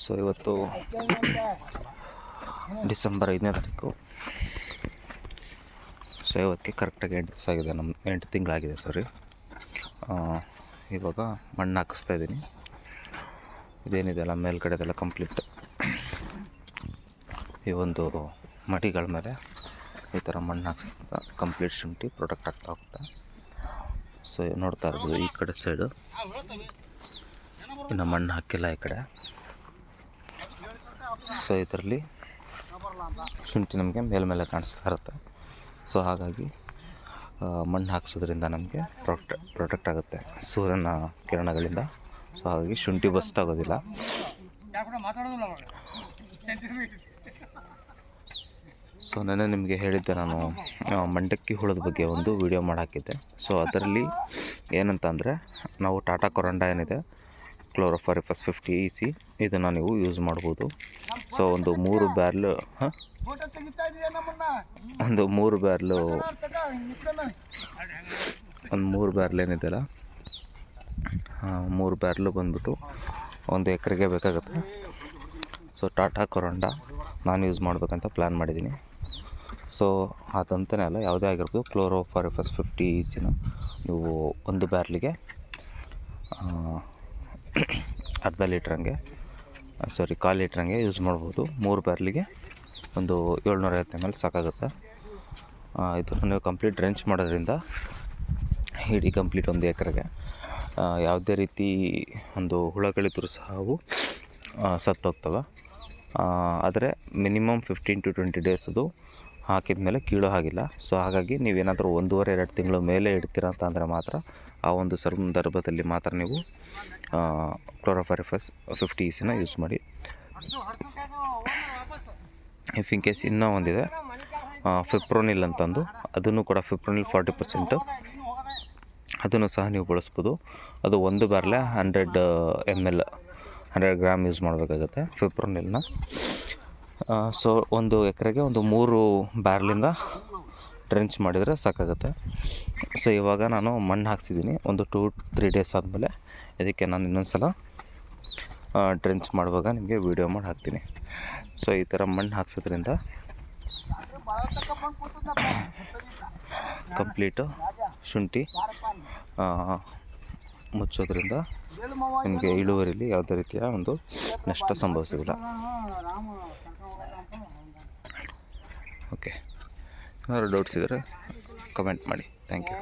So ಇವತ್ತು December 5ನೇ ತಾರೀಕು. ಸೊ ಇವತ್ತಿಗೆ ಕರೆಕ್ಟಾಗಿ 8 ದಿವಸ ಆಗಿದೆ, 8 ತಿಂಗಳಾಗಿದೆ ಸಾರಿ. ಇವಾಗ ಮಣ್ಣು ಹಾಕಿಸ್ತಾ ಇದ್ದೀನಿ. ಇದೇನಿದೆ ಅಲ್ಲ ಮೇಲ್ಗಡೆದೆಲ್ಲ ಕಂಪ್ಲೀಟ್ ಈ ಒಂದು ಮಡಿಗಳ ಮೇಲೆ ಈ ಥರ ಮಣ್ಣು ಹಾಕ್ಸ್ತಾ ಕಂಪ್ಲೀಟ್ ಶುಂಠಿ ಪ್ರೊಡಕ್ಟ್ ಆಗ್ತಾ ಹೋಗ್ತಾ. ಸೊ ನೋಡ್ತಾ ಇರ್ಬೋದು ಈ ಕಡೆ ಸೈಡು ಇನ್ನು ಮಣ್ಣು ಹಾಕಿಲ್ಲ ಈ ಕಡೆ. ಸೊ ಇದರಲ್ಲಿ ಶುಂಠಿ ನಮಗೆ ಮೇಲ್ಮೇಲೆ ಕಾಣಿಸ್ತಾ ಇರುತ್ತೆ. ಸೊ ಹಾಗಾಗಿ ಮಣ್ಣು ಹಾಕ್ಸೋದ್ರಿಂದ ನಮಗೆ ಪ್ರೊಟೆಕ್ಟ್ ಆಗುತ್ತೆ ಸೂರ್ಯನ ಕಿರಣಗಳಿಂದ. ಸೊ ಹಾಗಾಗಿ ಶುಂಠಿ ಬಸ್ಟ್ ಆಗೋದಿಲ್ಲ. ಸೊ ನೆನ್ನೆ ನಿಮಗೆ ಹೇಳಿದ್ದೆ ನಾನು ಮಂಡಕ್ಕಿ ಹುಳದ ಬಗ್ಗೆ ಒಂದು ವಿಡಿಯೋ ಮಾಡಿ ಹಾಕಿದ್ದೆ. ಸೊ ಅದರಲ್ಲಿ ಏನಂತ ಅಂದರೆ ನಾವು ಟಾಟಾ ಕೊರಂಡ ಏನಿದೆ ಕ್ಲೋರೋಫರಿಫಸ್ 50 EC ಇದನ್ನು ನೀವು ಯೂಸ್ ಮಾಡ್ಬೋದು. ಸೊ ಒಂದು 3 ಬ್ಯಾರ್ಲು ಒಂದು 3 ಬ್ಯಾರ್ಲ್ ಏನಿದೆಯಲ್ಲ 3 ಬ್ಯಾರ್ಲು ಬಂದ್ಬಿಟ್ಟು 1 ಎಕರೆಗೆ ಬೇಕಾಗುತ್ತೆ. ಸೊ ಟಾಟಾ ಕೊರಂಡ ನಾನು ಯೂಸ್ ಮಾಡಬೇಕಂತ ಪ್ಲ್ಯಾನ್ ಮಾಡಿದ್ದೀನಿ. ಸೊ ಅದಂತನೇ ಅಲ್ಲ, ಯಾವುದೇ ಆಗಿರ್ಬೋದು ಕ್ಲೋರೋಫರಿಫಸ್ 50 ECನ ನೀವು 1 ಬ್ಯಾರ್ಲಿಗೆ ಅರ್ಧ ಲೀಟ್ರಂಗೆ ಕಾಲು ಲೀಟ್ರಂಗೆ ಯೂಸ್ ಮಾಡ್ಬೋದು. 3 ಬ್ಯಾರ್ಲಿಗೆ ಒಂದು 750 ml ಸಾಕಾಗುತ್ತೆ. ಇದನ್ನು ನೀವು ಕಂಪ್ಲೀಟ್ ಡ್ರೆಂಚ್ ಮಾಡೋದ್ರಿಂದ ಇಡೀ ಕಂಪ್ಲೀಟ್ 1 ಎಕರೆಗೆ ಯಾವುದೇ ರೀತಿ ಒಂದು ಹುಳಗಳಿದ್ರೂ ಸಹ ಅವು ಸತ್ತೋಗ್ತವೆ. ಆದರೆ ಮಿನಿಮಮ್ 15 to 20 ಡೇಸ್ ಅದು ಹಾಕಿದ ಮೇಲೆ ಕೀಳೋ ಹಾಗಿಲ್ಲ. ಸೊ ಹಾಗಾಗಿ ನೀವೇನಾದರೂ 1.5-2 ತಿಂಗಳು ಮೇಲೆ ಇಡ್ತೀರಾ ಅಂತ ಅಂದರೆ ಮಾತ್ರ ಆ ಒಂದು ಸಂದರ್ಭದಲ್ಲಿ ಮಾತ್ರ ನೀವು ಕ್ಲೋರೋಫರಿಫಸ್ 50 ECನ ಯೂಸ್ ಮಾಡಿ. ಇಫ್ ಇನ್ ಕೇಸ್ ಇನ್ನೂ ಒಂದಿದೆ ಫಿಪ್ರೋನಿಲ್ ಅಂತಂದು, ಅದನ್ನು ಕೂಡ ಫಿಪ್ರೋನಿಲ್ 40%, ಅದನ್ನು ಸಹ ನೀವು ಬಳಸ್ಬೋದು. ಅದು 1 ಬ್ಯಾರ್ಲೆ 100 ml 100 ಗ್ರಾಮ್ ಯೂಸ್ ಮಾಡಬೇಕಾಗುತ್ತೆ ಫಿಪ್ರೋನಿಲ್ನ. ಸೊ 1 ಎಕರೆಗೆ ಒಂದು 3 ಬ್ಯಾರ್ಲಿಂದ ಡ್ರೆಂಚ್ ಮಾಡಿದರೆ ಸಾಕಾಗುತ್ತೆ. ಸೊ ಇವಾಗ ನಾನು ಮಣ್ಣು ಹಾಕ್ಸಿದ್ದೀನಿ. ಒಂದು 2-3 ಡೇಸ್ ಆದಮೇಲೆ ಇದಕ್ಕೆ ನಾನು ಇನ್ನೊಂದು ಸಲ ಡ್ರೆಂಚ್ ಮಾಡುವಾಗ ನಿಮಗೆ ವೀಡಿಯೋ ಮಾಡಿ ಹಾಕ್ತೀನಿ. ಸೊ ಈ ಥರ ಮಣ್ಣು ಹಾಕ್ಸೋದ್ರಿಂದ ಕಂಪ್ಲೀಟು ಶುಂಠಿ ಮುಚ್ಚೋದ್ರಿಂದ ನಿಮಗೆ ಇಳುವರಿಲಿ ಯಾವುದೇ ರೀತಿಯ ಒಂದು ನಷ್ಟ ಸಂಭವಿಸೋದಿಲ್ಲ. ಓಕೆ, ಏನಾದ್ರು ಡೌಟ್ಸ್ ಇದ್ದರೆ ಕಮೆಂಟ್ ಮಾಡಿ. Thank you.